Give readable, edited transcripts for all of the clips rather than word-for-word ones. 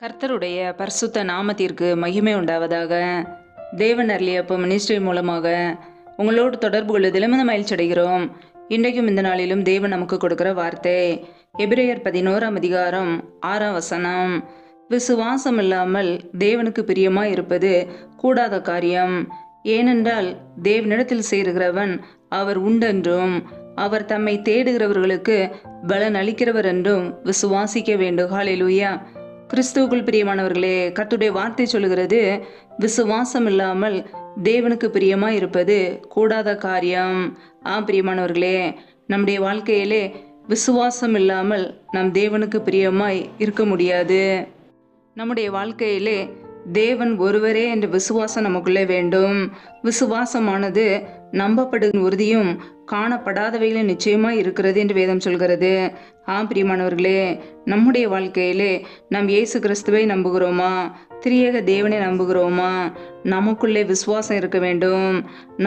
கர்த்தருடைய பரிசுத்த நாமத்திற்கு மகிமை உண்டாவதாக. தேவன் அருளியப்போ மினிஸ்ட்ரி மூலமாக உங்களோடு தொடர்பு கொள்வதிலும் மகிழ்ச்சி அடைகிறோம். இன்றைக்கும் இந்த நாளிலும் தேவன் நமக்கு கொடுக்கிற வார்த்தை எபிரேயர் 11ஆம் அதிகாரம் 6ஆம் வசனம். விசுவாசம் இல்லாமல் தேவனுக்கு பிரியமாய் இருப்பது கூடாத காரியம். ஏனென்றால் தேவனிடத்தில் சேருகிறவன் அவர் உண்டென்றும் அவர் தம்மை தேடுகிறவர்களுக்கு பலன் அளிக்கிறவர் என்றும் விசுவாசிக்க வேண்டும். ஹல்லேலூயா. கிறிஸ்துவுக்குள் பிரியமானவர்களே, கர்த்தருடைய வார்த்தை சொல்லுகிறது, விசுவாசம் இல்லாமல் தேவனுக்கு பிரியமாய் இருப்பது கூடாத காரியம். பிரியமானவர்களே, நம்முடைய வாழ்க்கையிலே விசுவாசம் இல்லாமல் நம் தேவனுக்கு பிரியமாய் இருக்க முடியாது. நம்முடைய வாழ்க்கையிலே தேவன் ஒருவரே என்ற விசுவாசம் நமக்குள்ளே வேண்டும். விசுவாசமானது நம்பப்படும் உறுதியும் காணப்படாதவைகளும் நிச்சயமாய் இருக்கிறது என்று வேதம் சொல்கிறது. பிரியமானவர்களே, நம்முடைய வாழ்க்கையிலே நாம் இயேசு கிறிஸ்துவை நம்புகிறோமா? திரியேக தேவனை நம்புகிறோமா? நமக்குள்ளே விசுவாசம் இருக்க வேண்டும்.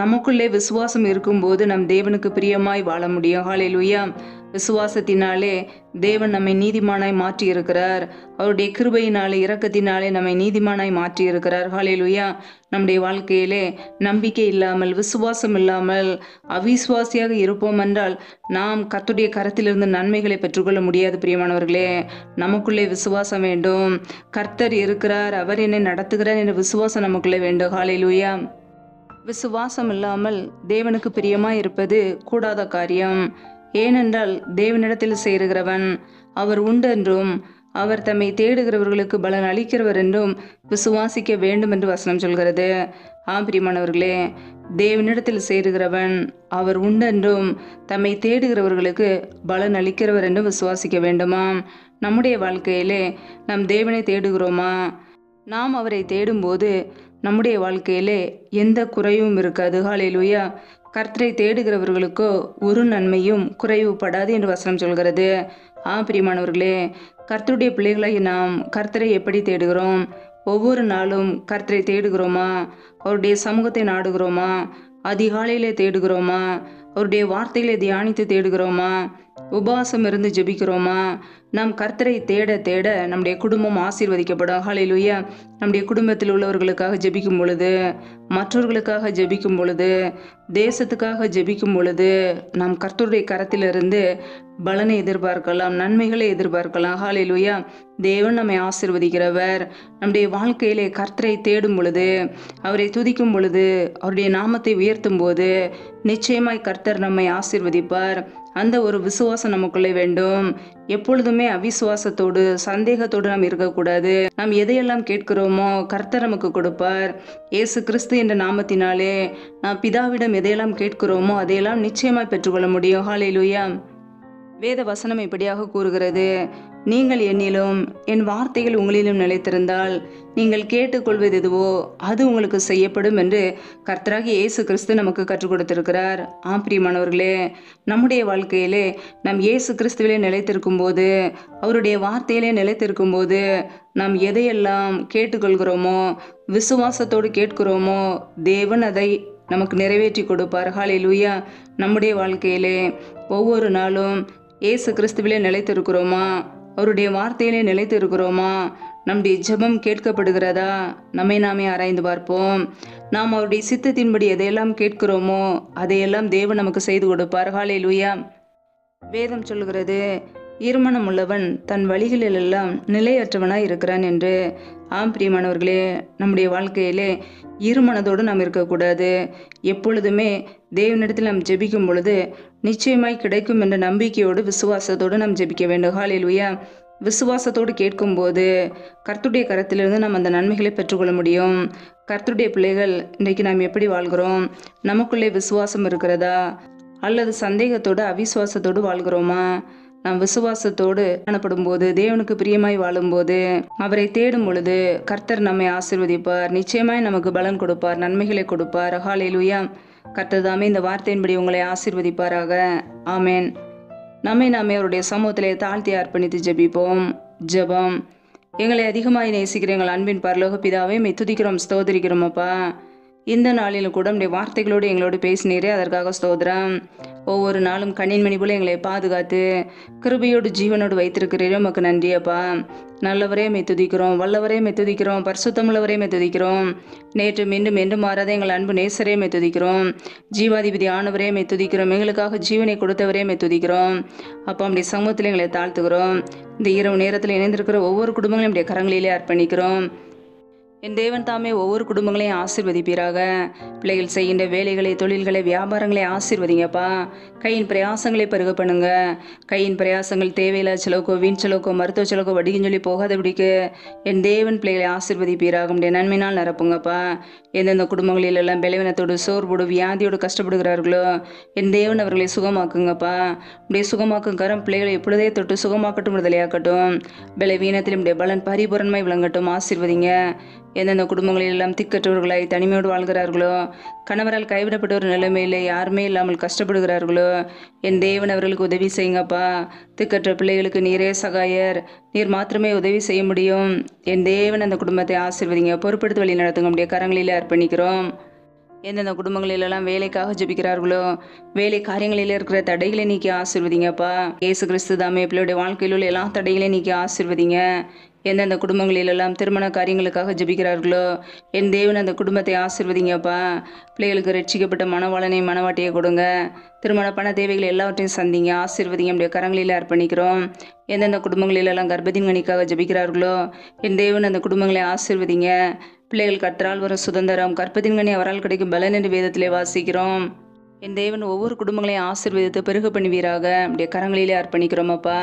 நமக்குள்ளே விசுவாசம் இருக்கும்போது நம் தேவனுக்கு பிரியமாய் வாழ முடியும். ஹல்லேலூயா. விசுவாசத்தினாலே தேவன் நம்மை நீதிமானாய் மாற்றி இருக்கிறார். அவருடைய கிருபையினாலே இரக்கத்தினாலே நம்மை நீதிமானாய் மாற்றி இருக்கிறார். ஹல்லேலூயா. நம்முடைய வாழ்க்கையிலே நம்பிக்கை இல்லாமல் விசுவாசம் இல்லாமல் அவிசுவாசியாக இருப்போம் என்றால் நாம் கர்த்தருடைய கரத்திலிருந்து நன்மைகளை பெற்றுக்கொள்ள முடியாது. பிரியமானவர்களே, நமக்குள்ளே விசுவாசம் வேண்டும். கர்த்தர் இருக்கிறார், அவர் என்னை நடத்துகிறார் என்ற விசுவாசம் நமக்குள்ளே வேண்டும். ஹல்லேலூயா. விசுவாசம் இல்லாமல் தேவனுக்கு பிரியமாய் இருப்பது கூடாத காரியம். ஏனென்றால் தேவனிடத்தில் சேருகிறவன் அவர் உண்டென்றும் அவர் தம்மை தேடுகிறவர்களுக்கு பலன் அளிக்கிறவர் என்றும் விசுவாசிக்க வேண்டும் என்று வசனம் சொல்கிறது. பிரியமானவர்களே, தேவனிடத்தில் சேருகிறவன் அவர் உண்டென்றும் தம்மை தேடுகிறவர்களுக்கு பலன் அளிக்கிறவர் என்றும் விசுவாசிக்க வேண்டுமாம். நம்முடைய வாழ்க்கையிலே நம் தேவனை தேடுகிறோமா? நாம் அவரை தேடும்போது நம்முடைய வாழ்க்கையிலே எந்த குறையும் இருக்காது. ஹல்லேலூயா. கர்த்தரை தேடுகிறவர்களுக்கோ ஒரு நன்மையும் குறைவுபடாது என்று வசனம் சொல்கிறது. பிரியமானவர்களே, கர்த்தருடைய பிள்ளைகளாகி நாம் கர்த்தரை எப்படி தேடுகிறோம்? ஒவ்வொரு நாளும் கர்த்தரை தேடுகிறோமா? அவருடைய சமூகத்தை நாடுகிறோமா? அதிகாலையிலே தேடுகிறோமா? அவருடைய வார்த்தைகளை தியானித்து தேடுகிறோமா? உபவாசம் இருந்து ஜெபிக்கிறோமா? நாம் கர்த்தரை தேட தேட நம்முடைய குடும்பம் ஆசீர்வதிக்கப்படும். ஹல்லேலூயா. நம்முடைய குடும்பத்தில் உள்ளவர்களுக்காக ஜெபிக்கும் பொழுது, மற்றவர்களுக்காக ஜெபிக்கும் பொழுது, தேசத்துக்காக ஜெபிக்கும் பொழுது நாம் கர்த்தருடைய கரத்திலிருந்து பலனை எதிர்பார்க்கலாம், நன்மைகளை எதிர்பார்க்கலாம். ஹல்லேலூயா. தேவன் நம்மை ஆசீர்வதிக்கிறவர். நம்முடைய வாழ்க்கையிலே கர்த்தரை தேடும் பொழுது, அவரை துதிக்கும் பொழுது, அவருடைய நாமத்தை உயர்த்தும் போது நிச்சயமாய் கர்த்தர் நம்மை ஆசீர்வதிப்பார். அந்த ஒரு விசுவாசம் நமக்குள்ளே வேண்டும். எப்பொழுதுமே அவிசுவாசத்தோடு சந்தேகத்தோடு நாம் இருக்கக்கூடாது. நாம் எதையெல்லாம் கேட்கிறோமோ கர்த்தர் நமக்கு கொடுப்பார். இயேசு கிறிஸ்து என்ற நாமத்தினாலே நாம் பிதாவிடம் எதையெல்லாம் கேட்கிறோமோ அதையெல்லாம் நிச்சயமாய் பெற்றுக்கொள்ள முடியும். ஹல்லேலூயா. வேத வசனம் இப்படியாக கூறுகிறது, நீங்கள் என்னிலும் என் வார்த்தைகள் உங்களிலும் நிலைத்திருந்தால் நீங்கள் கேட்டுக்கொள்வது எதுவோ அது உங்களுக்கு செய்யப்படும் என்று கர்த்தராகிய இயேசு கிறிஸ்து நமக்கு கற்றுக் கொடுத்திருக்கிறார். பிரியமானவர்களே, நம்முடைய வாழ்க்கையிலே நாம் இயேசு கிறிஸ்துவிலே நிலைத்திருக்கும் போது, அவருடைய வார்த்தையிலே நிலைத்திருக்கும் போது நாம் எதையெல்லாம் கேட்டுக்கொள்கிறோமோ, விசுவாசத்தோடு கேட்கிறோமோ, தேவன் அதை நமக்கு நிறைவேற்றி கொடுப்பார். ஹல்லேலூயா. நம்முடைய வாழ்க்கையிலே ஒவ்வொரு நாளும் இயேசு கிறிஸ்துவிலே நிலைத்திருக்கிறோமா? அவருடைய வார்த்தையிலே நிலைத்து இருக்கிறோமா? நம்முடைய ஜெபம் கேட்கப்படுகிறதா? நம்மை நாமே ஆராய்ந்து பார்ப்போம். நாம் அவருடைய சித்தத்தின்படி எதையெல்லாம் கேட்கிறோமோ அதையெல்லாம் தேவன் நமக்கு செய்து கொடுப்பார். ஹல்லேலூயா. வேதம் சொல்லுகிறது, இருமனம் உள்ளவன் தன் வழிகளிலெல்லாம் நிலையற்றவனாய் இருக்கிறான் என்று. பிரியமானவர்களே, நம்முடைய வாழ்க்கையிலே இருமனதோடு நாம் இருக்கக்கூடாது. எப்பொழுதுமே தேவனிடத்தில் நாம் ஜெபிக்கும் பொழுது நிச்சயமாய் கிடைக்கும் என்ற நம்பிக்கையோடு விசுவாசத்தோடு நாம் ஜெபிக்க வேண்டும். ஹல்லேலூயா. விசுவாசத்தோடு கேட்கும்போது கர்த்தருடைய கரத்திலிருந்து நாம் அந்த நன்மைகளை பெற்றுக்கொள்ள முடியும். கர்த்தருடைய பிள்ளைகள் இன்றைக்கு நாம் எப்படி வாழ்கிறோம்? நமக்குள்ளே விசுவாசம் இருக்கிறதா அல்லது சந்தேகத்தோடு அவிசுவாசத்தோடு வாழ்கிறோமா? நாம் விசுவாசத்தோடு காணப்படும் போது, தேவனுக்கு பிரியமாய் வாழும்போது, அவரை தேடும் பொழுது கர்த்தர் நம்மை ஆசீர்வதிப்பார். நிச்சயமாய் நமக்கு பலன் கொடுப்பார், நன்மைகளை கொடுப்பார். ஹல்லேலூயா. கர்த்தர் தாமே இந்த வார்த்தையின்படி உங்களை ஆசீர்வதிப்பாராக. ஆமேன். நாமே அவருடைய சமூகத்திலே தாழ்த்தி அர்ப்பணித்து ஜெபிப்போம். ஜெபம். எங்களை அதிகமாய் நேசிக்கிற எங்கள் அன்பின் பரலோக பிதாவே, மெய் துதிக்கிறோம், ஸ்தோத்திரிக்கிறோம் அப்பா. இந்த நாளிலும் கூட உடைய வார்த்தைகளோடு எங்களோடு பேசினீரே, அதற்காக ஸ்தோத்திரம். ஒவ்வொரு நாளும் கண்ணின் மணி போல எங்களை பாதுகாத்து கிருபையோடு ஜீவனோடு வைத்திருக்கிறீரே, உமக்கு நன்றியப்பா. நல்லவரே துதிக்கிறோம், வல்லவரே துதிக்கிறோம், பரிசுத்தமுள்ளவரே துதிக்கிறோம். நேற்று மீண்டும் என்றும் மாறாத எங்கள் அன்பு நேசரே துதிக்கிறோம். ஜீவாதிபதி ஆனவரே துதிக்கிறோம். எங்களுக்காக ஜீவனை கொடுத்தவரே துதிக்கிறோம். அப்போ அப்படி சமூகத்தில் எங்களை தாழ்த்துகிறோம். இந்த இரவு நேரத்தில் இணைந்திருக்கிற ஒவ்வொரு குடும்பங்களையும் நம்முடைய கரங்களிலே அர்ப்பணிக்கிறோம். என் தேவன் தாமே ஒவ்வொரு குடும்பங்களையும் ஆசீர்வதிப்பீராக. பிள்ளைகள் செய்கின்ற வேலைகளை, தொழில்களை, வியாபாரங்களை ஆசீர்வதிங்கப்பா. கையின் பிரயாசங்களை பெருக பண்ணுங்க. கையின் பிரயாசங்கள் தேவையில்லா செலவுக்கோ, வீண் செலவுக்கோ, மருத்துவ செலவுக்கோ, வடிகின் சொல்லி போகாதபடிக்கு என் தேவன் பிள்ளைகளை ஆசீர்வதிப்பீராக. உடைய நன்மையினால் நிரப்புங்கப்பா. எந்தெந்த குடும்பங்களிலெல்லாம் பலவீனத்தோடு, சோர்வோடு, வியாதியோடு கஷ்டப்படுகிறார்களோ என் தேவன் அவர்களை சுகமாக்குங்கப்பா. உடைய சுகமாக்கும் கரம் பிள்ளைகளை எப்பொழுதே தொட்டு சுகமாக்கட்டும், விடுதலையாக்கட்டும். பலவீனத்தில் உடைய பலன் பரிபூரணமாய் விளங்கட்டும். ஆசீர்வதிங்க. எந்தெந்த குடும்பங்களிலெல்லாம் திக்கற்றவர்களாய் தனிமையோடு வாழ்கிறார்களோ, கணவரால் கைவிடப்பட்ட ஒரு நிலைமையிலே யாருமே இல்லாமல் கஷ்டப்படுகிறார்களோ என் தேவன் அவர்களுக்கு உதவி செய்யுங்கப்பா. திக்கற்ற பிள்ளைகளுக்கு நீரே சகாயர். நீர் மாத்திரமே உதவி செய்ய முடியும். என் தேவன் அந்த குடும்பத்தை ஆசீர்வதிங்க. பொறுப்படுத்தி வழி நடத்துங்க. நம்முடைய கரங்களிலே அர்ப்பணிக்கிறோம். எந்தெந்த குடும்பங்களிலெல்லாம் வேலைக்காக ஜெபிக்கிறார்களோ வேலை காரியங்களில் இருக்கிற தடைகளை நீக்கி ஆசீர்வதிங்கப்பா. இயேசு கிறிஸ்து தாமே பிள்ளையுடைய வாழ்க்கையில் உள்ள எல்லா தடைகளையும் நீக்கி ஆசீர்வதிங்க. எந்தெந்த குடும்பங்களிலெல்லாம் திருமண காரியங்களுக்காக ஜெபிக்கிறார்களோ என் தேவன் அந்த குடும்பத்தை ஆசீர்வதிங்கப்பா. பிள்ளைகளுக்கு ரட்சிக்கப்பட்ட மனவாளனை மனவாட்டியை கொடுங்க. திருமண பண தேவைகள் எல்லாவற்றையும் சந்திங்க. ஆசீர்வதிங்க. நம்முடைய கரங்களில் அர்ப்பணிக்கிறோம். எந்தெந்த குடும்பங்களிலெல்லாம் கர்ப்பத்தின் கனிக்காக ஜெபிக்கிறார்களோ என் தேவன் அந்த குடும்பங்களை ஆசீர்வதிங்க. பிள்ளைகள் கர்த்தரால் வரும் சுதந்திரம், கர்ப்பத்தின் கனி அவரால் கிடைக்கும் பலன் என்று வேதத்திலே வாசிக்கிறோம். என் தேவன் ஒவ்வொரு குடும்பங்களையும் ஆசீர்வதித்து பெருக பண்ணுவீராக. நம்முடைய கரங்களிலே அர்ப்பணிக்கிறோம் அப்பா.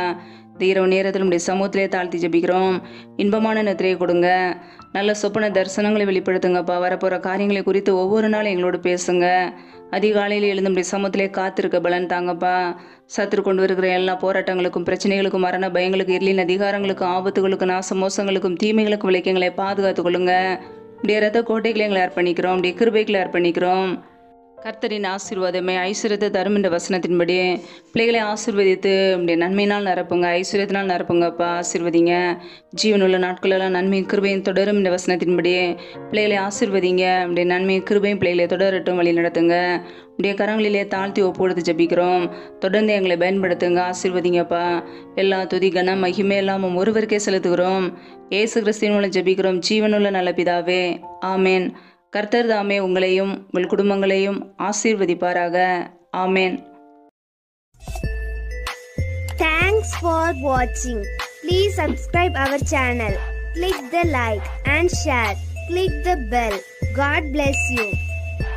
இந்த இரவு நேரத்தில் நம்முடைய சமூகத்திலே தாழ்த்தி ஜெபிக்கிறோம். இன்பமான நித்திரையை கொடுங்க. நல்ல சொப்பன தரிசனங்களை வெளிப்படுத்துங்கப்பா. வரப்போகிற காரியங்களை குறித்து ஒவ்வொரு நாளும் எங்களோடு பேசுங்க. அதிகாலையில் எழுந்து நம்முடைய சமூகத்திலே காத்திருக்க பலன் தாங்கப்பா. சத்துரு கொண்டு வருகிற எல்லா போராட்டங்களுக்கும், பிரச்சனைகளுக்கும், மரண பயங்களுக்கு, இருளின் அதிகாரங்களுக்கும், ஆபத்துகளுக்கும், நாச மோசங்களுக்கும், தீமைகளுக்கும் விலைக்கு எங்களை பாதுகாத்து கொள்ளுங்க. உடைய ரத்த கோட்டைகளை எங்களை அர்ப்பணிக்கிறோம். உடைய கிருபைகளை அர்ப்பணிக்கிறோம். கர்த்தரின் ஆசீர்வாதமே ஐஸ்வர்யத்தை தரும் என்ற வசனத்தின்படி பிள்ளைகளை ஆசீர்வதித்து உடைய நன்மையினால் நிரப்புங்க. ஐஸ்வர்யத்தினால் நிரப்புங்கப்பா. ஆசீர்வதிங்க. ஜீவனுள்ள நாட்களெல்லாம் நன்மையும் கிருபையும் தொடரும் என்ற வசனத்தின்படி பிள்ளைகளை ஆசீர்வதிங்க. உடைய நன்மையும் கிருபையும் பிள்ளைகளை தொடரட்டும். வழி நடத்துங்க. உடைய கரங்களிலே தாழ்த்தி ஒப்புடுத்து ஜெபிக்கிறோம். தொடர்ந்து எங்களை பயன்படுத்துங்க. ஆசீர்வதிங்கப்பா. எல்லா துதி கனம் மகிமை எல்லாம் ஒருவருக்கே செலுத்துகிறோம். இயேசு கிறிஸ்துவின் மூலம் ஜெபிக்கிறோம். ஜீவனுள்ள நல்ல பிதாவே, ஆமேன். கர்த்தர் தாமே உங்களையும் உங்கள் குடும்பங்களையும் ஆசீர்வதிப்பாராக. ஆமேன். Thanks for watching. Please subscribe our channel. Click the like and share. Click the bell. God bless you.